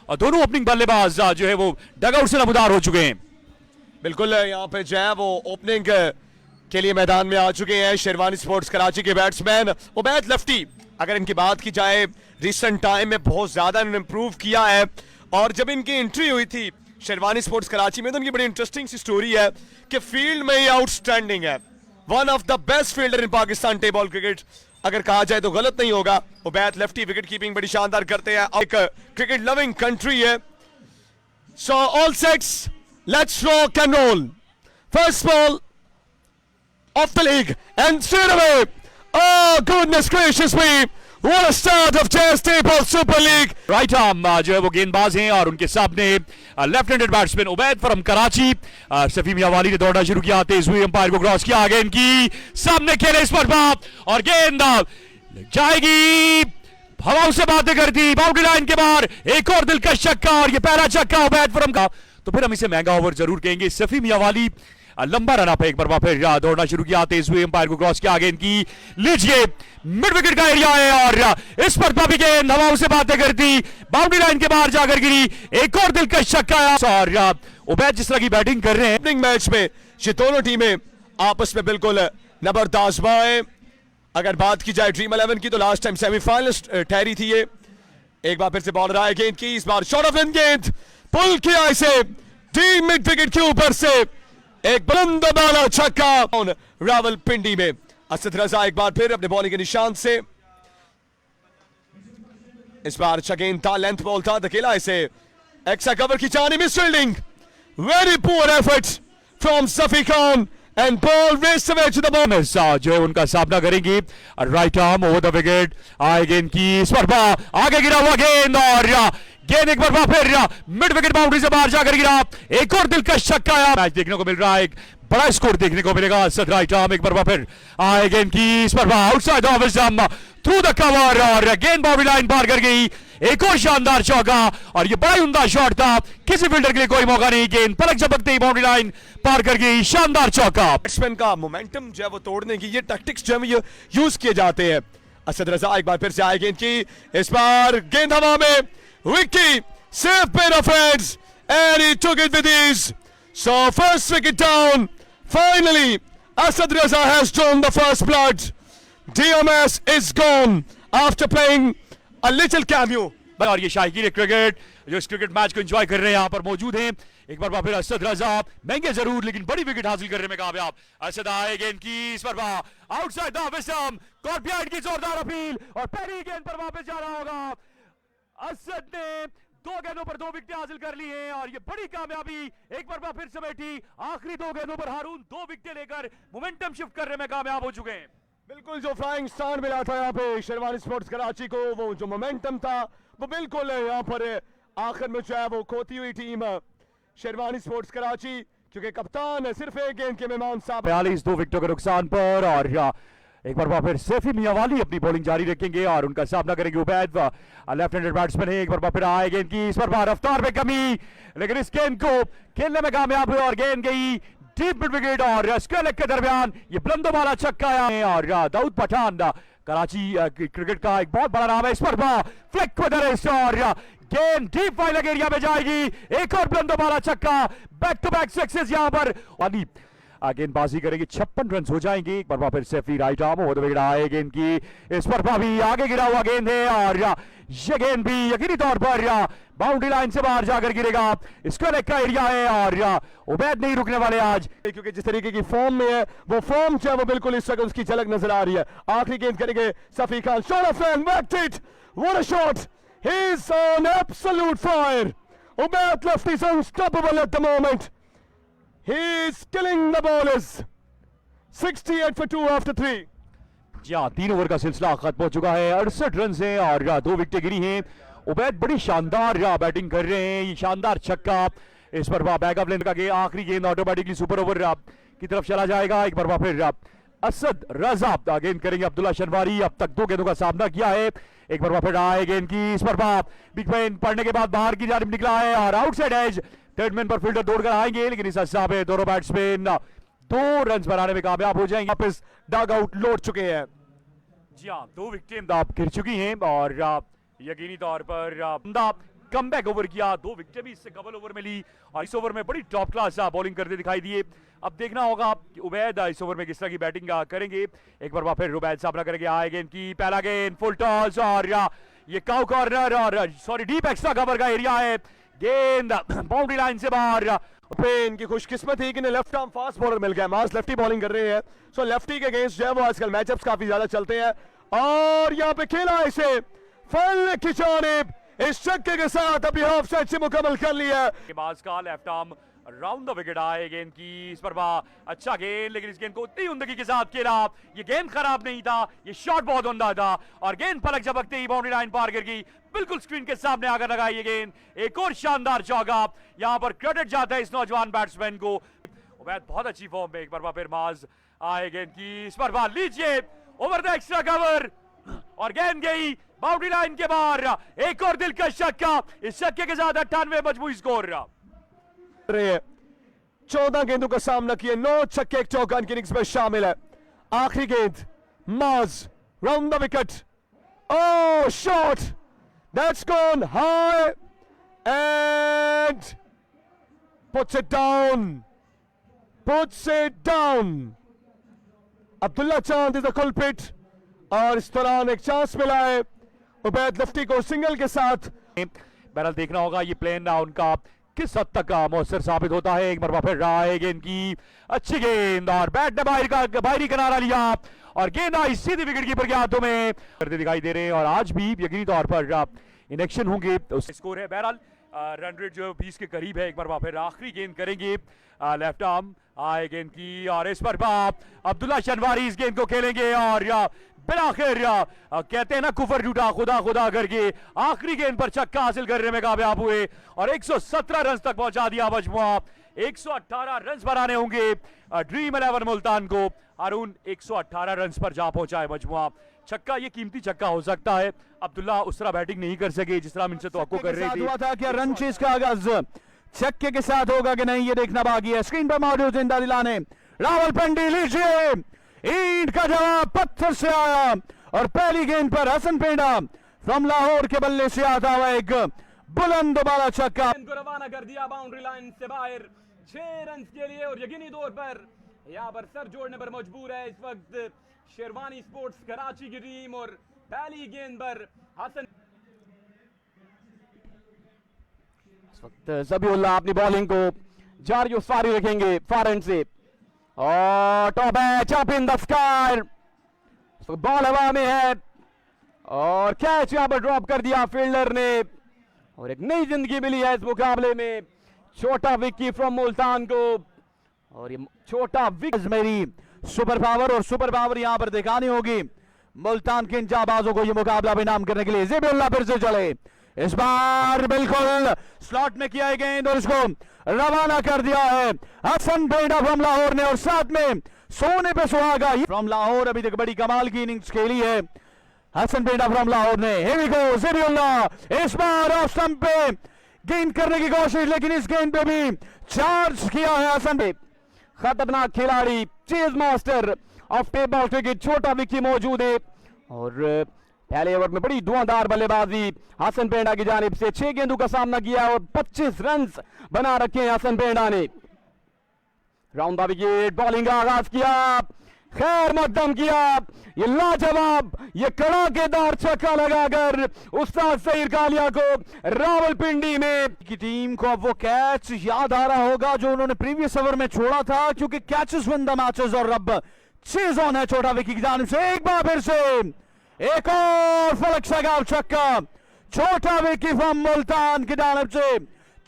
और दोनों ओपनिंग बल्लेबाज जो है वो डगआउट से नमूदार हो चुके हैं। बिल्कुल यहाँ पे जो है वो ओपनिंग के लिए मैदान में आ चुके हैं शेरवानी स्पोर्ट्स कराची के बैट्समैन उबैद लफ्टी। अगर इनकी बात की जाए रिसेंट टाइम में बहुत ज्यादा इन्होंने इंप्रूव किया है और जब इनकी एंट्री हुई थी शेरवानी स्पोर्ट्स कराची में तो इनकी बड़ी इंटरेस्टिंग सी स्टोरी है कि फील्ड में ही आउटस्टैंडिंग है, one of the best fielder in Pakistan table cricket अगर कहा जाए तो गलत नहीं होगा। उबैद लफ्टी विकेट कीपिंग बड़ी शानदार करते हैं, एक क्रिकेट लविंग कंट्री है। So all sets, let's rock and roll. First ball of the league and straight away, oh goodness gracious me, what a start of Chess Table Super League. Right arm जो है वो गेंदबाज हैं और उनके सामने left handed batsman Ubaid from Karachi. Safi Mianwali ने दौड़ना शुरू किया, तेज हुई अंपायर को क्रॉस किया, गेंद की सामने खेले इस पर बात और गेंद जाएगी, हवाओं से बातें करती, बाउंड्री लाइन के बाहर एक और दिलकश छक्का और ये पहला छक्का उबैद फ्रॉम का, तो फिर हम इसे महंगा ओवर जरूर कहेंगे। सफी मियावाली लंबा रन अप एक बार फिर दौड़ना शुरू किया, तेज हुए अंपायर को क्रॉस किया, गेंद की लीजिए मिड विकेट का एरिया है और इस पर भी गेंद हवाओं से बातें करती बाउंड्री लाइन के बाहर जाकर गिरी, एक और दिलकश छक्का और उबैद जिस तरह की बैटिंग कर रहे हैं ओपनिंग मैच में ये दोनों टीमें आपस में बिल्कुल जबरदस्त आजमाएं। अगर बात की जाए ड्रीम 11 की तो लास्ट टाइम सेमीफाइनलिस्ट ठहरी थी ये। एक बार फिर से बॉलर आए, गेंद की इस बार शॉट ऑफ गेंद पुल किया इसे डी मिड विकेट के ऊपर से, एक बुलंद बाला छक्का रावलपिंडी में। असद रजा एक बार फिर अपने बॉलिंग के निशान से, इस बार अच्छा गेंद था, लेंथ बॉल था, धकेला इसे एक्स्ट्रा कवर की जानी, miss fielding, very poor effort from Safi Khan and ball race away to the ball. जो है उनका सामना करेंगी right arm over the wicket, आए गेंद की इस पर आगे गिरा हुआ गेंद और गेंद एक बार फिर मिड विकेट बाउंड्री से बाहर जाकर गिरा, एक और दिलकश छक्का मैच देखने को मिल रहा है, एक बड़ा स्कोर देखने को मिलेगा। असद राइट आर्म एक बार फिर आए गेंद की इस पर outside off stump through the cover और गेंद बाउंड्री लाइन पार कर गई, एक और शानदार चौका और ये बड़ा ही उम्दा शॉट था, किसी फील्डर के लिए कोई मौका नहीं, गेंद पलक झपकते ही बाउंड्री लाइन पार कर गई, शानदार चौका। बैट्समैन का मोमेंटम जो है वो तोड़ने की ये टैक्टिक्स जो है यूज किए जाते हैं। असद रजा एक बार फिर से आए गेंद की, इस बार गेंद हवा में, Vicky safe pair of heads and he took it with ease. So first wicket down. Finally, Asad Raza has drawn the first blood. DMS is gone after playing a little cameo. और ये शाहीन क्रिकेट जो इस cricket match को enjoy कर रहे हैं यहाँ पर मौजूद हैं। एक बार फिर असद रजा महंगे जरूर लेकिन बड़ी विकेट हासिल करने में कामयाब। असद आए गेंद की इस पर आउटसाइड द विस्टम, कॉर्बियार्ड की जोरदार अपील और पहली गेंद पर वापस जा रहा होगा। असद ने दो गेंदों पर दो विकेटें हासिल कर ली हैं और ये बड़ी कामयाबी एक बार फिर से बैठी, आखिरी दो गेंदों पर हारून दो विकेटें लेकर मोमेंटम शिफ्ट करने में कामयाब हो चुके हैं। बिल्कुल जो फ्लाइंग स्टार मिला था यहाँ पे शेरवानी स्पोर्ट्स कराची को, वो जो मोमेंटम था वो बिल्कुल यहाँ पर आखिर में जो है वो खोती हुई टीम शेरवानी स्पोर्ट्स कराची, क्योंकि कप्तान सिर्फ एक गेंद के मेहमान साहब 42 दो विकेटों के नुकसान पर और एक बार फिर सैफी मियावाली अपनी बॉलिंग जारी रखेंगे और उनका सामना करेंगे उबैद लेफ्ट हैंडेड बैट्समैन है। एक बार फिर आए गेंद की इस पर रफ्तार में कमी, लेकिन इस गेंद को खेलने में कामयाब हुए और गेंद गई डीप मिड विकेट और स्क्वायर लेग के दरमियान ये बुलंद वाला छक्का है और दाऊद पठान कराची क्रिकेट का एक बहुत बड़ा नाम है, इस पर फ्लिक विद रेस और गेंद डीप वाइड लेग एरिया में जाएगी, एक और बुलंद वाला छक्का, बैक टू बैक सिक्सेस यहां पर गेंदबाजी करेंगे, 56 रन हो जाएंगे। एक बार फिर सैफी राइट आर्म हो विकेट आए गेंद की इस पर भी आगे गिरा हुआ गेंद है और ये गेंद भी यकीनी तौर पर बाउंड्री लाइन से बाहर जाकर गिरेगा, इसका लेग का एरिया है और उबैद नहीं रुकने वाले आज, क्योंकि जिस तरीके की फॉर्म में है वो फॉर्म जो है वो बिल्कुल इस वक्त उसकी झलक नजर आ रही है। आखिरी गेंद करेंगे Safi Khan, shot of and back it, what a shot, he is on absolute fire, Ubaid left is unstoppable at the moment, he is killing the bowlers, 68 for 2 after 3. जी हाँ, 3 ओवर का सिलसिला खत्म हो चुका है, 68 रन हैं और 2 विकेटें गिरी हैं। उबैद बड़ी शानदार बैटिंग कर रहे हैं, ये शानदार छक्का इस पर बैक ऑफ लेंथ का आखिरी गेंद ऑटोमेटिकली सुपर ओवर की तरफ चला जाएगा। एक बार फिर असद रजा गेंद करेंगे, अब्दुल्ला शनवारी अब तक 2 गेंदों का सामना किया है। एक बार फिर आए गेंद की इस पर बिग बैन पड़ने के बाद बाहर की जानिब निकला है और आउटसाइड एज, थर्ड मैन पर फील्डर दौड़कर आएंगे, लेकिन इस हिसाब से दोनों बैट्समैन 2 रन बनाने में कामयाब हो जाएंगे। वापस डग आउट लौट चुके हैं। जी हाँ, 2 विकेटें गिर चुकी हैं और यकीनी तौर पर कमबैक ओवर किया, 2 विकेट भी इससे कबल ओवर में ली और इस ओवर में बड़ी टॉप क्लास बॉलिंग करते दिखाई दिए। अब देखना होगा कि उबैद इस ओवर में किस तरह की बैटिंग करेंगे। एक बार फिर उबैद सामना करेंगे, आए गेंद की, पहला गेंद फुल टॉस और ये काउ कॉर्नर और सॉरी डीप एक्स्ट्रा कवर का एरिया है, गेंद बाउंड्री लाइन से बाहर। पेन की खुशकिस्मत थी कि इन्हें लेफ्ट आर्म फास्ट बॉलर मिल गया, मास लेफ्टी बॉलिंग कर रहे हैं, सो लेफ्टी के अगेंस्ट जो है वो आजकल मैचअप्स काफी ज्यादा चलते हैं और यहाँ पे खेला इसे फल की जानिब, इस छक्के के साथ अभी हाफ सेंचुरी मुकम्मल कर लिया। के बाद का left arm round the wicket आए, गेंद की इस पर अच्छा गेंद, लेकिन इस गेंद को उतनी उमदगी के साथ खेला। ये गेंद खराब नहीं था, ये शॉट बहुत उमदा था और गेंद पलक झपकते ही बाउंड्री लाइन पार कर गई, बिल्कुल स्क्रीन के सामने आकर लगाई ये गेंद। एक और शानदार चौका, यहां पर क्रेडिट जाता है इस नौजवान बैट्समैन को। उबैद बहुत अच्छी फॉर्म में, एक बार फिर माज आए गेंद की, इस पर लीजिए ओवर द एक्स्ट्रा कवर और गेंद गई बाउंड्री लाइन के बाहर। एक और दिलकश छक्का, इस छक्के के साथ 98 मजबूत स्कोर। 14 गेंदों का सामना किए, 9 छक्के एक चौका इनकी इनिंग्स में शामिल है। आखिरी गेंद माज round the wicket, oh shot that's gone high and puts it down. Abdullah चांद इज द कल्प्रिट और इस दौरान एक चांस मिला है उबैद लफ्टी को सिंगल के साथ। बहरहाल देखना होगा ये प्लेन उनका किस हद तक मौसर साबित होता है। एक बार फिर रहा है गेंद की, अच्छी गेंद और बैट ने बाहरी किनारा लिया और गेंद आई सीधी विकेट कीपर के हाथों में करते दिखाई दे रहे हैं और आज भी यकीनी तौर पर इनेक्शन होंगे। स्कोर है बहरहाल रन रेट जो 20 के करीब है। एक बार फिर आखिरी गेंद करेंगे लेफ्ट आर्म, आए गेंद की और इस पर अब्दुल्ला शनवारी इस गेंद को खेलेंगे और बिलाखिर कहते हैं ना कुफर झूठा खुदा खुदा करके आखिरी गेंद पर छक्का हासिल करने में कामयाब हुए और 117 रन तक पहुंचा दिया मजमुआ। 118 रन बनाने होंगे ड्रीम 11 मुल्तान को। अरुण 118 रन पर जा पहुंचा है मजमुआ। छक्का ये कीमती छक्का हो सकता है, अब्दुल्ला उस तरह बैटिंग नहीं कर सके जिस तरह हम इनसे तवक्को कर रहे थे। हुआ था क्या रन चेज का आगाज छक्के के साथ होगा कि नहीं, ये देखना बाकी है। स्क्रीन पर मौजूद जिंदा दिलाने रावलपिंडी, लीजिए ईंट का जवाब पत्थर से आया और पहली गेंद पर हसन पेंडा फ्रॉम लाहौर के बल्ले से आता हुआ एक बुलंद दोबारा छक्का को रवाना कर दिया बाउंड्री लाइन से बाहर 6 रन के लिए और यकीनी तौर पर यहां पर सर जोड़ने पर मजबूर है इस वक्त शेरवानी स्पोर्ट्स कराची की टीम और पहली गेंद पर हसन। इस वक्त ज़बीउल्लाह अपनी बॉलिंग को जारी और सारी रखेंगे फार एंड से और टॉप है चप इन द स्काई, बॉल हवा में है और कैच यहां पर ड्रॉप कर दिया फील्डर ने और एक नई जिंदगी मिली है इस मुकाबले में छोटा विक्की फ्रॉम मुल्तान को। और ये छोटा विकेट मेरी सुपर पावर और सुपर पावर यहां पर दिखानी होगी मुल्तान के इन जाबाजों को ये मुकाबला भी नाम करने के लिए। ज़बीउल्लाह फिर से चले, इस बार बिल्कुल स्लॉट में किया गेंद और इसको रवाना कर दिया है हसन पेंडा फ्रॉम लाहौर ने और साथ में सोने पे सुहागा फ्रॉम लाहौर। अभी तक बड़ी कमाल की इनिंग्स खेली है हसन पेंडा फ्रॉम लाहौर ने। Here we go, ज़बीउल्लाह इस बार ऑफ स्टंप पे गेंद करने की कोशिश, लेकिन इस गेंद पे भी चार्ज किया है हसन पे। खतरनाक खिलाड़ी chase master of tape ball cricket छोटा विक्की मौजूद है और पहले ओवर में बड़ी धुआंधार बल्लेबाजी हसन पेंडा की जानिब से। 6 गेंदों का सामना किया और 25 रन बना रखे हैं हसन पेंडा ने। राउंड द विकेट बॉलिंग का आगाज किया, खैर मकदम किया, ये लाजवाब ये कड़ाकेदार छक्का लगाकर उस्ताद सईद कालिया को रावलपिंडी में की टीम को अब वो कैच याद आ रहा होगा जो उन्होंने प्रीवियस ओवर में छोड़ा था, क्योंकि कैचेस विन द मैचेस और अब चेज ऑन है छोटा विक्की की जानिब से। एक बार फिर से एक और फलक सगाव छक्का छोटा विक्की फ्रॉम मुल्तान की जानिब से।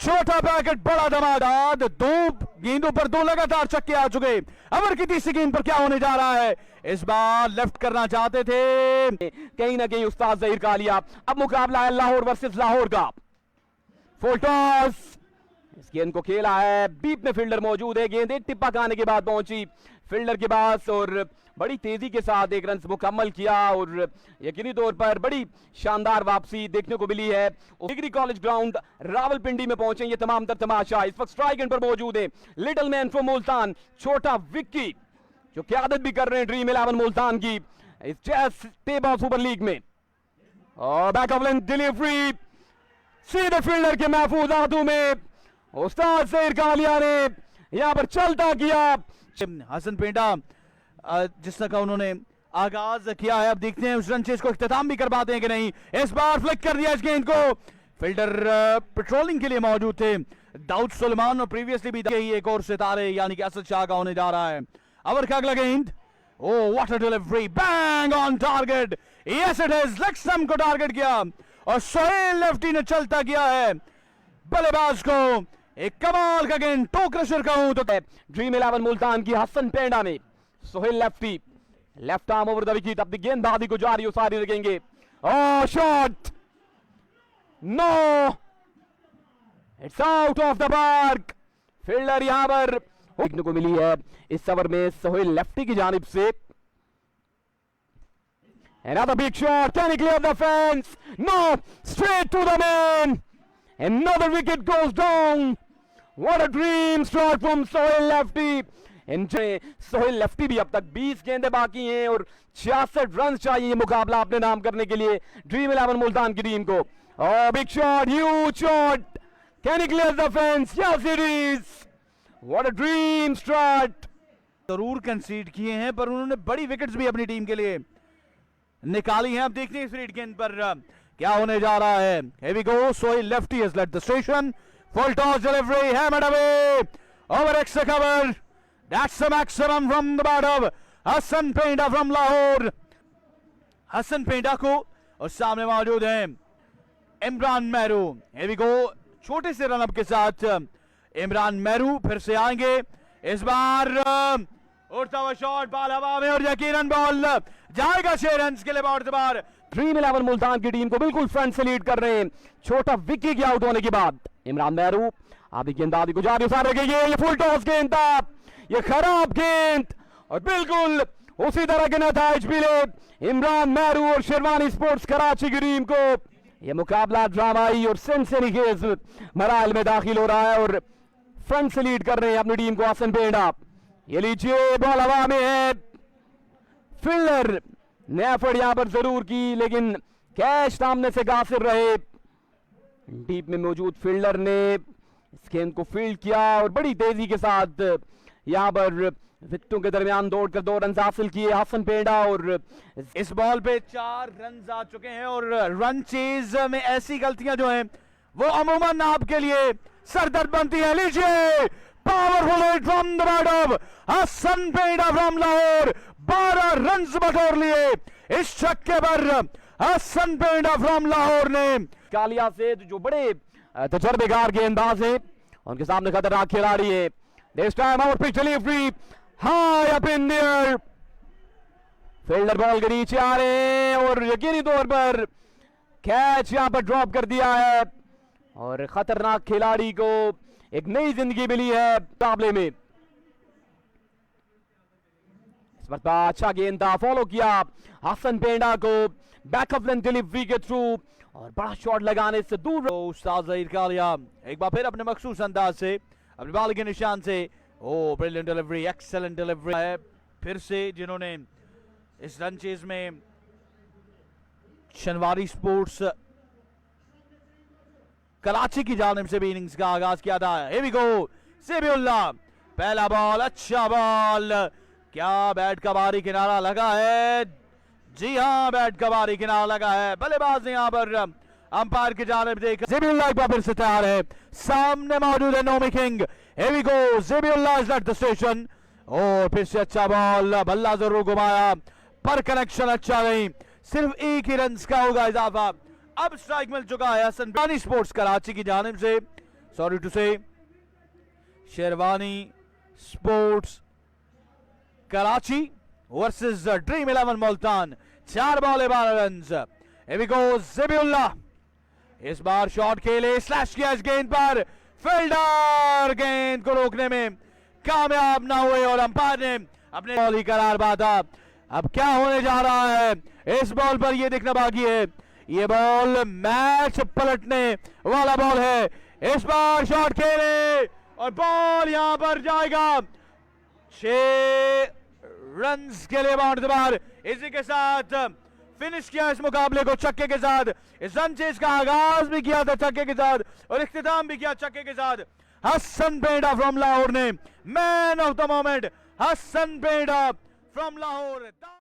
छोटा पैकेट बड़ा धमाकेदार, 2 गेंदों पर 2 लगातार छक्के आ चुके। ओवर की तीसरी गेंद पर क्या होने जा रहा है, इस बार लेफ्ट करना चाहते थे कहीं ना कहीं उस्ताद ज़हीर कालिया। अब मुकाबला है लाहौर वर्सेस लाहौर का। फुल टॉस, इस गेंद को खेला है, बीप में फील्डर मौजूद है, गेंद एक टिप्पा खाने के बाद पहुंची फील्डर के पास और बड़ी तेजी के साथ 1 रन मुकम्मल किया और यकीनी तौर पर बड़ी शानदार वापसी देखने को मिली है। डिग्री कॉलेज ग्राउंड रावलपिंडी में पहुंचे ये तमाम तर तमाशा। इस वक्त स्ट्राइक एंड पर मौजूद है लिटिल मैन फ्रॉम मुल्तान छोटा विक्की, जो क़यादत भी कर रहे हैं ड्रीम 11 मुल्तान की इस टेबा सुपर लीग में। और बैक ऑफ लेंथ डिलीवरी सीधे फील्डर के महफूज हाथों में उस्ताद सईद कालिया ने यहां पर चलता किया। हसन पेंडा जिस तरह का उन्होंने आगाज किया है, अब देखते हैं उस रन चेज को इख्तिताम भी कर पाते हैं कि नहीं। इस बार फ्लिक कर दिया इस गेंद को, फील्डर पेट्रोलिंग के लिए मौजूद थे दाऊद सुलेमान और प्रीवियसली भी यही एक और सितारे यानी कि असद शाह का होने जा रहा है। ओवर का अगला गेंद, oh what a delivery, bang on target, yes it is, leg stump को टारगेट किया और सोहेल लेफ्टी ने चलता किया है बल्लेबाज को। एक कमाल का गेंद, टो क्रशर कहूं तो ड्रीम 11 मुल्तान की हसन पेंडा ने Sohail lefty, left arm over the wicket, अपनी गेंदबाजी को जारी और सारी रखेंगे। Oh shot, no, it's out of the park. Fielder यहां पर देखने को मिली है इस ओवर में सोहेल लेफ्टी की जानिब से। Another big shot, can he clear the fence? No, straight to the man. Another wicket goes down. What a dream start from Sohail Lefty. Sohail lefty भी अब तक 20 गेंदें बाकी हैं और 66 रन चाहिए मुकाबला अपने नाम करने के लिए ड्रीम 11 मुल्तान की टीम को। Big shot, huge shot, can he clear the fence? Yes it is, what a dream start. जरूर कंसीड किए हैं पर उन्होंने बड़ी विकेट्स भी अपनी टीम के लिए निकाली हैं। अब देखते हैं इस रेड गेंद पर क्या होने जा रहा है। Here we go, Sohail lefty has led the station, full toss delivery, hammered away over extra cover. That's the maximum from the bat of Hassan Painda from Lahore. Hasan Painda को और सामने मौजूद हैं Imran Mehru. Here we go, छोटे से रनअप के साथ इमरान मेहरू फिर से आएंगे। इस बार उड़ता हुआ शॉट, बॉल हवा में और यकीनन बॉल जाएगा 6 रन के लिए बाउंड बार। ड्रीम 11 मुल्तान की टीम को बिल्कुल फ्रंट से लीड कर रहे हैं छोटा विकी के आउट होने के बाद। इमरान मेहरू आधी गेंदबाजी को जारी उतार रखेंगे, ये फुल टॉस गेंद था, ये खराब गेंद और बिल्कुल उसी तरह के नताइज मिले इमरान मेहरू और शेरवानी स्पोर्ट्स कराची की टीम को। यह मुकाबला ड्रामाई और सेंसेनिखेज मराहल में दाखिल हो रहा है और फ्रंट से लीड कर रहे हैं अपनी टीम को हसन पेंडा। ये लीजिए, बॉल हवा में है, फील्डर ने एफर्ट यहां पर जरूर की लेकिन कैच सामने से गासिर रहे। डीप में मौजूद फील्डर ने इस गेंद को फील्ड किया और बड़ी तेजी के साथ यहां पर विकेटों के दरमियान दौड़कर 2 रन हासिल किए हसन पेंडा और इस बॉल पे 4 रन आ चुके हैं। और रन चेज में ऐसी गलतियां जो हैं वो अमूमन आपके लिए सरदर्द बनती है। लीजिए, powerful hit from the bat of Hasan Painda from Lahore, 12 run बटोर लिए इस छक्के पर हसन पेंडा फ्रॉम लाहौर ने। कालिया से जो बड़े तजर्बेकार गेंदबाज हैं उनके सामने खतरनाक खिलाड़ी है। This time out pitch delivery high up in the air, fielder ball के नीचे आ रहे हैं और यकीनी तौर पर कैच यहां पर ड्रॉप कर दिया है और खतरनाक खिलाड़ी को एक नई जिंदगी मिली है मुकाबले में। इस बार अच्छा गेंद था, फॉलो किया हसन पेंडा को बैकअप लेंथ डिलीवरी के थ्रू और बड़ा शॉट लगाने से दूर। उस्ताद ज़हीर कालिया एक बार फिर अपने मखसूस अंदाज से अपने बॉल के निशान से, ओ ब्रिलियंट डिलीवरी, एक्सेलेंट डिलीवरी है फिर से जिन्होंने इस रन चेज में शनवारी स्पोर्ट्स कराची की जानिब से भी इनिंग्स का आगाज किया था। Here we go, ज़बीउल्लाह, पहला बॉल, अच्छा बॉल, क्या बैट का बारी किनारा लगा है? जी हाँ, बैट का बारी किनारा लगा है। बल्लेबाज ने यहाँ पर अंपायर की जानिब देखा। ज़बीउल्लाह एक बार फिर से तैयार है, सामने मौजूद है Nomi king. Here we go, Zabiullah is at the station और फिर से अच्छा बॉल, बल्ला जरूर घुमाया पर कनेक्शन अच्छा नहीं, सिर्फ 1 ही रन का होगा इजाफा। अब स्ट्राइक मिल चुका है शेरवानी स्पोर्ट्स कराची की जानिब से, सॉरी टू से sherwani sports Karachi versus dream 11 Multan. 4 ball 12 run. Here we go, ज़बीउल्लाह इस बार शॉट खेले, स्लैश किया इस गेंद पर, फील्डर गेंद को रोकने में कामयाब ना हुए और अंपायर ने अपने बॉल ही करार बांधा। अब क्या होने जा रहा है इस बॉल पर, यह देखना बाकी है। ये बॉल मैच पलटने वाला बॉल है। इस बार शॉट खेले और बॉल यहां पर जाएगा 6 रन के लिए बाउंड बार। इसी के साथ फिनिश किया इस मुकाबले को छक्के के साथ। इस रन चेज का आगाज भी किया था छक्के के साथ और इख्तिताम भी किया छक्के के साथ। हसन पेंडा फ्रॉम लाहौर ने man of the moment, Hasan Painda from Lahore.